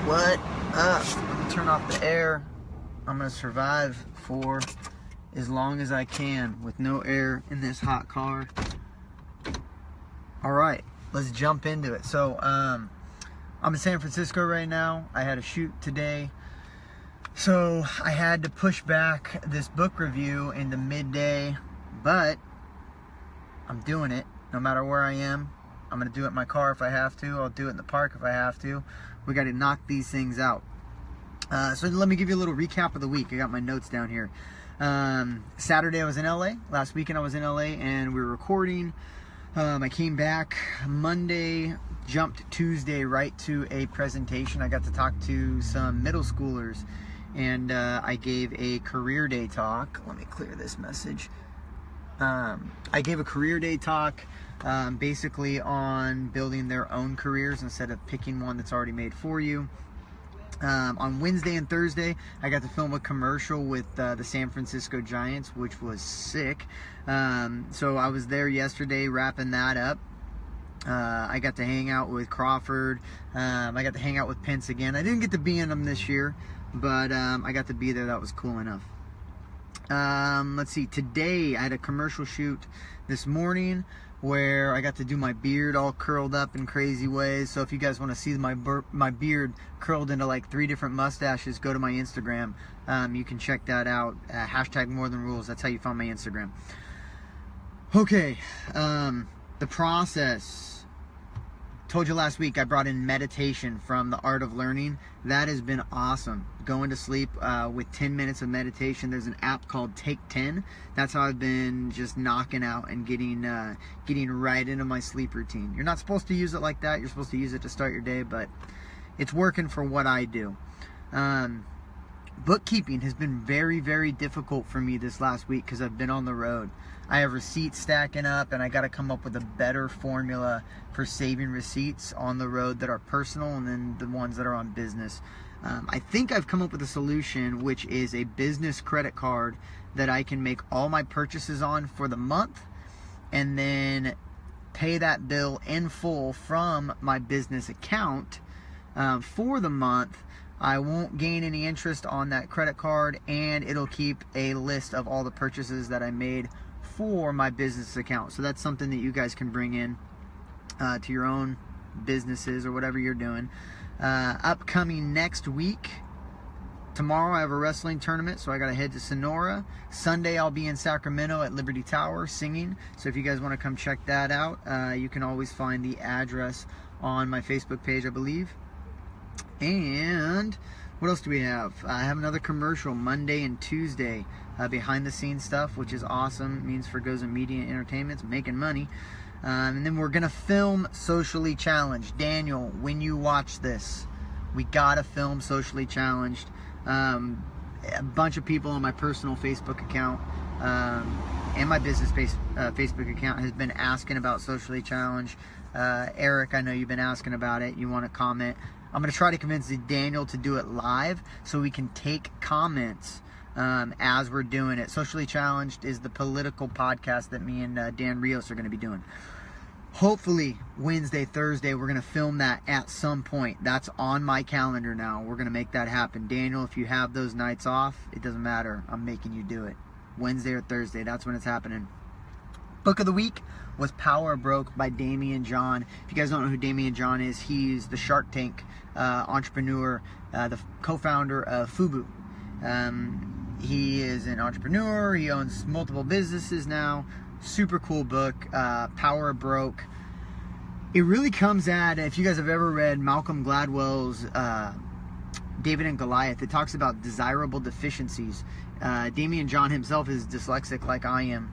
What up? Let me turn off the air. I'm gonna survive for as long as I can with no air in this hot car. Alright, let's jump into it. So, I'm in San Francisco right now. I had a shoot today. So, I had to push back this book review into midday, but I'm doing it no matter where I am. I'm going to do it in my car if I have to. I'll do it in the park if I have to. We got to knock these things out. So let me give you a little recap of the week. I got my notes down here. Saturday I was in LA. Last weekend I was in LA and we were recording. I came back Monday, jumped Tuesday right to a presentation. I got to talk to some middle schoolers and I gave a career day talk. Let me clear this message. I gave a career day talk basically on building their own careers instead of picking one that's already made for you. On Wednesday and Thursday, I got to film a commercial with the San Francisco Giants, which was sick. So I was there yesterday wrapping that up. I got to hang out with Crawford. I got to hang out with Pence again. I didn't get to be in them this year, but I got to be there. That was cool enough. Let's see. Today, I had a commercial shoot this morning where I got to do my beard all curled up in crazy ways. So if you guys want to see my beard curled into like 3 different mustaches, go to my Instagram. You can check that out. Hashtag more than rules. That's how you find my Instagram. Okay. The process. Told you last week I brought in meditation from The Art of Learning. That has been awesome. Going to sleep with 10 minutes of meditation. There's an app called Take 10. That's how I've been just knocking out and getting right into my sleep routine. You're not supposed to use it like that. You're supposed to use it to start your day, but it's working for what I do. Bookkeeping has been very, very difficult for me this last week because I've been on the road. I have receipts stacking up and I got to come up with a better formula for saving receipts on the road that are personal and then the ones that are on business. I think I've come up with a solution, which is a business credit card that I can make all my purchases on for the month and then pay that bill in full from my business account for the month. I won't gain any interest on that credit card and it'll keep a list of all the purchases that I made for my business account. So that's something that you guys can bring in to your own businesses or whatever you're doing. Upcoming next week, tomorrow I have a wrestling tournament, so I gotta head to Sonora. Sunday I'll be in Sacramento at Liberty Tower singing, so if you guys want to come check that out, you can always find the address on my Facebook page, I believe. And what else do we have? I have another commercial Monday and Tuesday, behind the scenes stuff, which is awesome. It means Fragoza Media and Entertainment's making money. And then we're gonna film Socially Challenged. Daniel, when you watch this, we gotta film Socially Challenged. A bunch of people on my personal Facebook account and my business Facebook account has been asking about Socially Challenged. Eric, I know you've been asking about it. You want to comment? I'm going to try to convince Daniel to do it live so we can take comments as we're doing it. Socially Challenged is the political podcast that me and Dan Rios are going to be doing. Hopefully Wednesday, Thursday, we're going to film that at some point. That's on my calendar now. We're going to make that happen. Daniel, if you have those nights off, it doesn't matter. I'm making you do it. Wednesday or Thursday, that's when it's happening. Book of the week was Power Broke by Damien John. If you guys don't know who Damien John is, he's the Shark Tank entrepreneur, the co-founder of Fubu. He is an entrepreneur. He owns multiple businesses now. Super cool book, Power Broke. It really comes at, if you guys have ever read Malcolm Gladwell's David and Goliath, it talks about desirable deficiencies. Damien John himself is dyslexic like I am.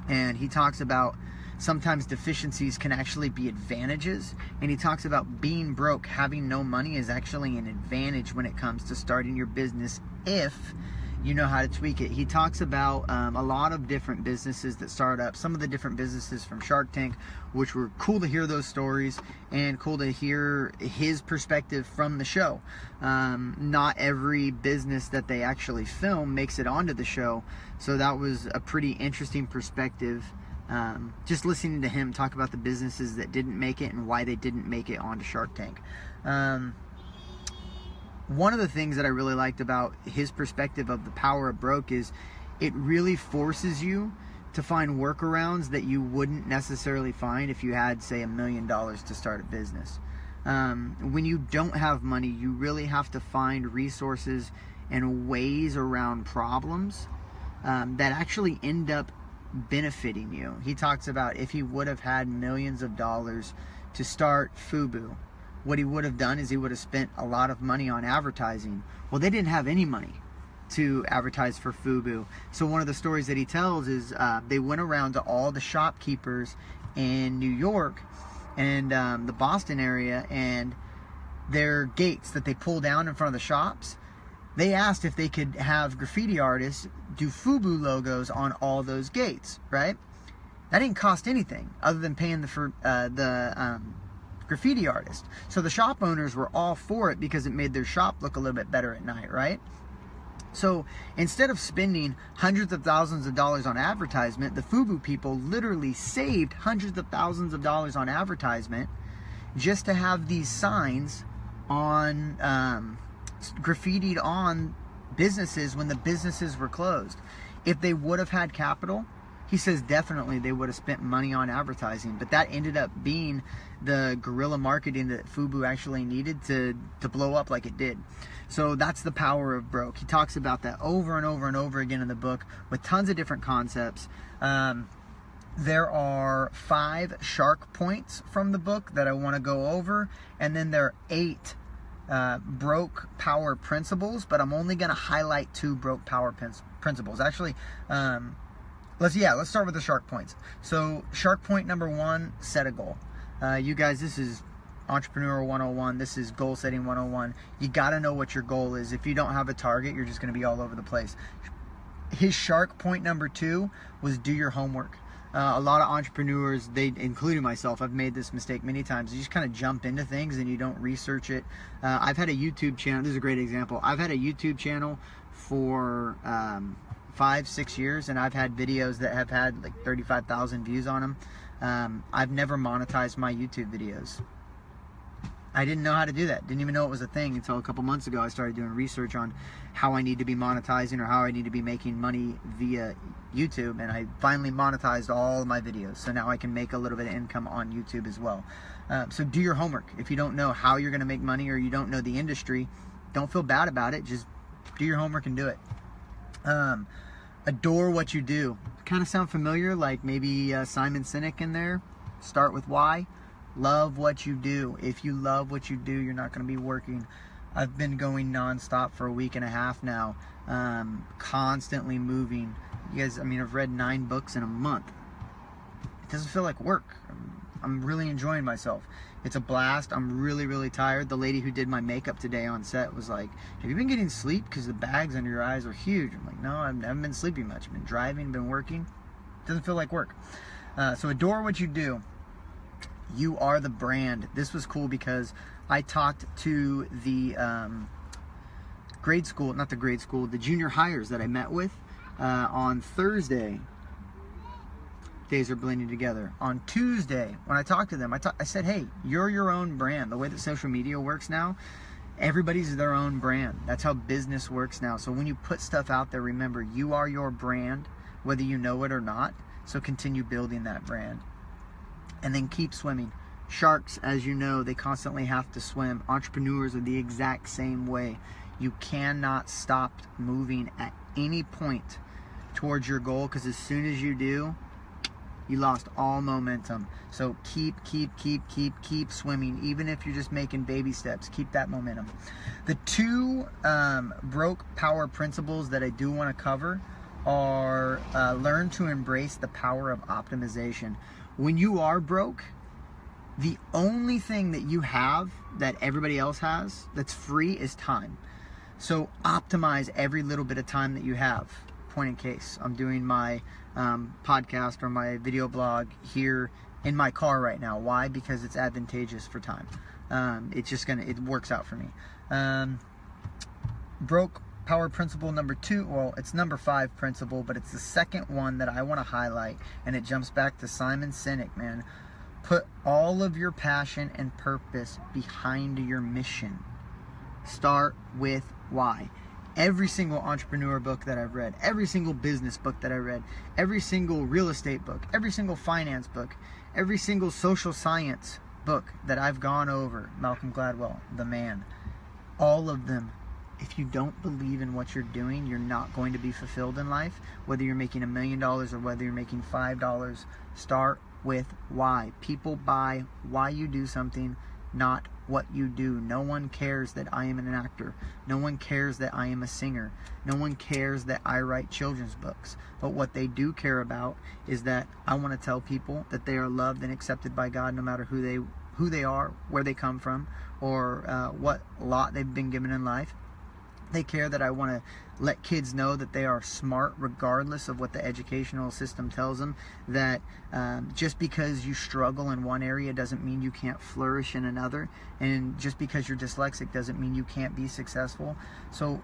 And he talks about sometimes deficiencies can actually be advantages. And he talks about being broke, having no money is actually an advantage when it comes to starting your business if you know how to tweak it. He talks about a lot of different businesses that start up, some of the different businesses from Shark Tank, which were cool to hear those stories and cool to hear his perspective from the show. Not every business that they actually film makes it onto the show, so that was a pretty interesting perspective. Just listening to him talk about the businesses that didn't make it and why they didn't make it onto Shark Tank. one of the things that I really liked about his perspective of the power of broke is it really forces you to find workarounds that you wouldn't necessarily find if you had, say, $1 million to start a business. When you don't have money, you really have to find resources and ways around problems that actually end up benefiting you. He talks about if he would have had millions of dollars to start FUBU, what he would have done is he would have spent a lot of money on advertising. Well, they didn't have any money to advertise for FUBU. So one of the stories that he tells is they went around to all the shopkeepers in New York and the Boston area, and their gates that they pull down in front of the shops, they asked if they could have graffiti artists do FUBU logos on all those gates, right? That didn't cost anything other than paying the graffiti artist. So the shop owners were all for it because it made their shop look a little bit better at night, right? So instead of spending hundreds of thousands of dollars on advertisement, the FUBU people literally saved hundreds of thousands of dollars on advertisement just to have these signs on graffitied on businesses when the businesses were closed. If they would have had capital, he says definitely they would have spent money on advertising, but that ended up being the guerrilla marketing that FUBU actually needed to blow up like it did. So that's the power of broke. He talks about that over and over and over again in the book with tons of different concepts. There are 5 shark points from the book that I want to go over, and then there are 8 broke power principles, but I'm only going to highlight 2 broke power principles. Actually, let's start with the shark points. So shark point number 1, set a goal. You guys, this is Entrepreneur 101. This is goal setting 101. You got to know what your goal is. If you don't have a target, you're just going to be all over the place. His shark point number 2 was do your homework. A lot of entrepreneurs, including myself, I've made this mistake many times. You just kind of jump into things and you don't research it. I've had a YouTube channel. This is a great example. I've had a YouTube channel for 5-6 years, and I've had videos that have had like 35,000 views on them. I've never monetized my YouTube videos. I didn't know how to do that. Didn't even know it was a thing until a couple months ago. I started doing research on how I need to be monetizing or how I need to be making money via YouTube, and I finally monetized all of my videos. So now I can make a little bit of income on YouTube as well. So do your homework. If you don't know how you're going to make money or you don't know the industry, don't feel bad about it. Just do your homework and do it. Adore what you do. Kind of sound familiar, like maybe Simon Sinek in there. Start with why. Love what you do. If you love what you do, you're not going to be working. I've been going non-stop for a week and a half now, constantly moving. You guys, I mean, I've read 9 books in a month. It doesn't feel like work. I'm really enjoying myself. It's a blast. I'm really, really tired. The lady who did my makeup today on set was like, have you been getting sleep? Because the bags under your eyes are huge. I'm like, no, I haven't been sleeping much. I've been driving, been working. It doesn't feel like work. So adore what you do. You are the brand. This was cool because I talked to the the junior hires that I met with on Thursday. Days are blending together. On Tuesday, when I talked to them, I said, hey, you're your own brand. The way that social media works now, everybody's their own brand. That's how business works now. So when you put stuff out there, remember, you are your brand, whether you know it or not. So continue building that brand. And then keep swimming. Sharks, as you know, they constantly have to swim. Entrepreneurs are the exact same way. You cannot stop moving at any point towards your goal, because as soon as you do, you lost all momentum. So keep swimming. Even if you're just making baby steps, keep that momentum. The 2 broke power principles that I do want to cover are learn to embrace the power of optimization. When you are broke, the only thing that you have that everybody else has that's free is time. So optimize every little bit of time that you have. Point in case, I'm doing my podcast or my video blog here in my car right now. Why? Because it's advantageous for time. It works out for me. Broke power principle number 2, well, it's number 5 principle, but it's the second one that I want to highlight, and it jumps back to Simon Sinek, man. Put all of your passion and purpose behind your mission. Start with why. Every single entrepreneur book that I've read, every single business book that I read, every single real estate book, every single finance book, every single social science book that I've gone over, Malcolm Gladwell, the man, all of them, if you don't believe in what you're doing, you're not going to be fulfilled in life. Whether you're making $1 million or whether you're making $5, start with why. People buy why you do something, not what you do. No one cares that I am an actor. No one cares that I am a singer. No one cares that I write children's books. But what they do care about is that I want to tell people that they are loved and accepted by God no matter who they are, where they come from, or what lot they've been given in life. They care that I want to let kids know that they are smart regardless of what the educational system tells them, that just because you struggle in one area doesn't mean you can't flourish in another, and just because you're dyslexic doesn't mean you can't be successful. So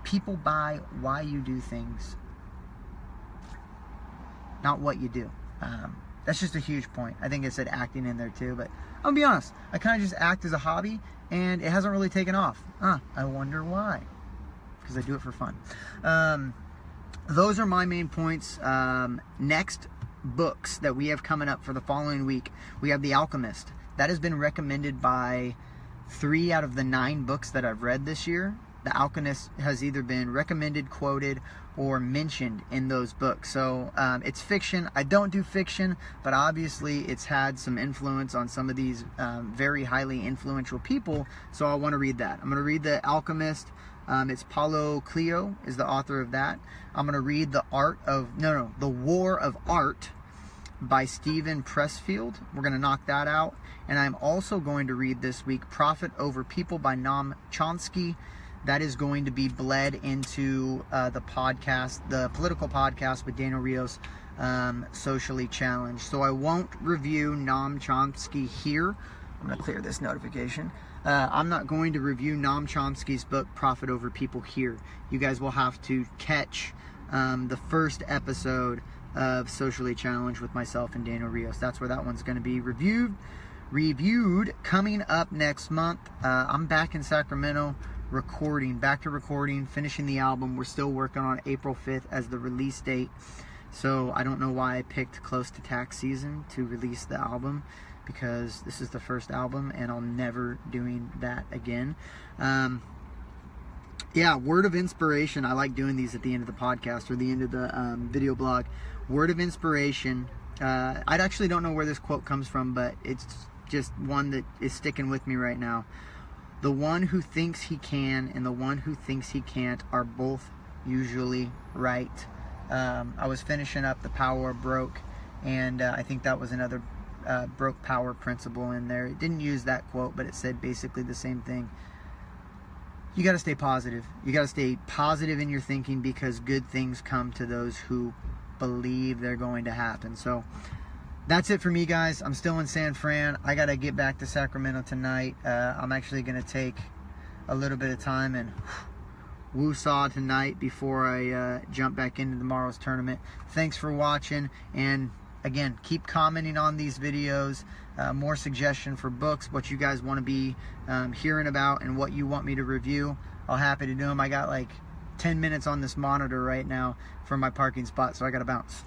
people buy why you do things, not what you do. That's just a huge point. I think it said acting in there too, but I'm gonna be honest, I kind of just act as a hobby and it hasn't really taken off. I wonder why. Because I do it for fun. Those are my main points. Next books that we have coming up for the following week, we have The Alchemist. That has been recommended by 3 out of the 9 books that I've read this year. The Alchemist has either been recommended, quoted, or mentioned in those books. So it's fiction. I don't do fiction, but obviously it's had some influence on some of these very highly influential people, so I want to read that. I'm going to read The Alchemist. It's Paulo Coelho is the author of that. I'm going to read The War of Art by Stephen Pressfield. We're going to knock that out. And I'm also going to read this week Profit Over People by Noam Chomsky. That is going to be bled into the podcast, the political podcast with Daniel Rios, Socially Challenged. So I won't review Noam Chomsky here. I'm going to clear this notification. I'm not going to review Noam Chomsky's book, Profit Over People, here. You guys will have to catch the first episode of Socially Challenged with myself and Daniel Rios. That's where that one's going to be reviewed. Coming up next month. I'm back in Sacramento back to recording, finishing the album. We're still working on April 5th as the release date. So I don't know why I picked close to tax season to release the album, because this is the first album and I'll never doing that again. Yeah, word of inspiration. I like doing these at the end of the podcast or the end of the video blog. Word of inspiration. I actually don't know where this quote comes from, but it's just one that is sticking with me right now. The one who thinks he can and the one who thinks he can't are both usually right. I was finishing up The Power of Broke, and I think that was another broke power principle in there. It didn't use that quote, but it said basically the same thing. You got to stay positive. You got to stay positive in your thinking, because good things come to those who believe they're going to happen. So that's it for me, guys. I'm still in San Fran. I got to get back to Sacramento tonight. I'm actually going to take a little bit of time and woo-saw tonight before I jump back into tomorrow's tournament. Thanks for watching, and again, keep commenting on these videos. More suggestion for books, what you guys want to be hearing about and what you want me to review. I'll happy to do them. I got like 10 minutes on this monitor right now for my parking spot, so I got to bounce.